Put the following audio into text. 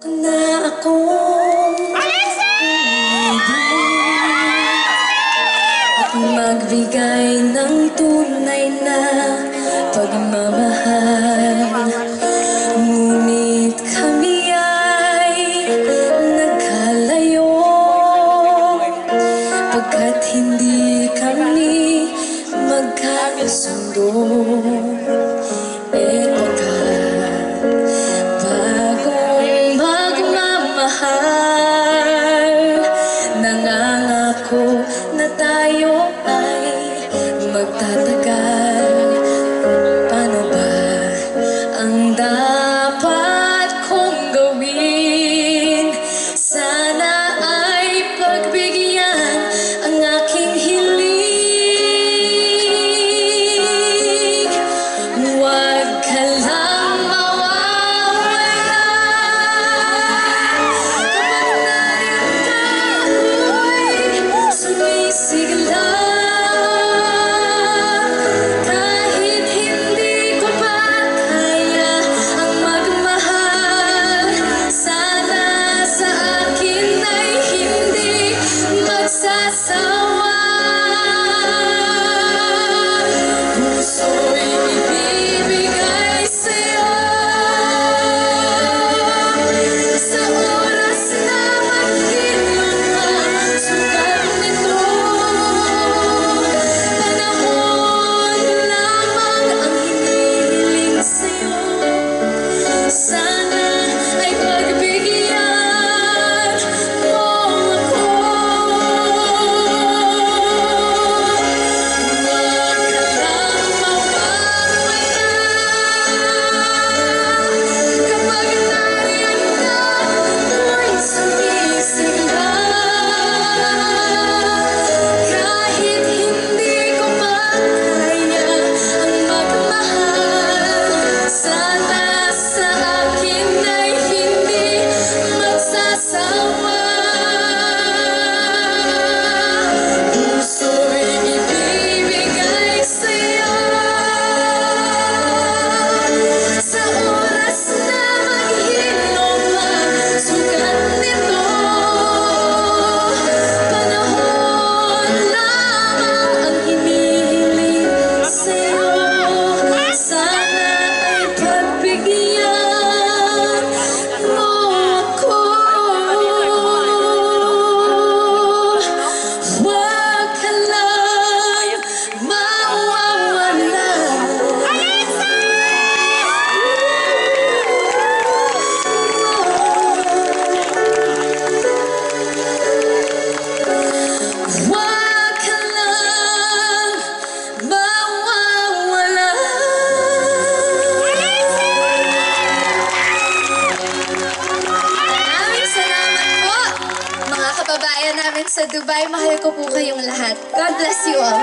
Na akong at magbigay ng tunay na pagmamahal. Ngunit kami ay nagkalayo pagkat hindi kami magkakasundo. Bagong magmamahal, nangangako na tayo ay magtatagal. Paano ba ang dapat kong gawin? Sana ay pagbigyan ang aking hiling. Huwag ka lang mawawala kapag narito ako'y sumisigla. Kahit hindi ko pa kaya ang magmahal, sana sa akin ay hindi magsasawa. Puso'y ibibigay sa'yo sa oras na maghilom ang sugat nito. Panahon lamang ang hinihiling sa'yo. Sana ay pagbigyan mo ako. Huwag ka lang mawawala kapag narito ako'y sumisigla. Kahit hindi ko pa kaya ang magmahal, sana sa akin ay hindi magsasawa. Puso'y ibibigay sa'yo sa oras na maghilom ang sugat nito. Panahon lamang ang hinihiling sa'yo. Sana ay pagbigyan mo ako. Huwag ka lang mawawala. Huwag ka lang mawawala. Maraming salamat po, mga kababayan namin sa Dubai. Mahal ko po kayong lahat. God bless you all.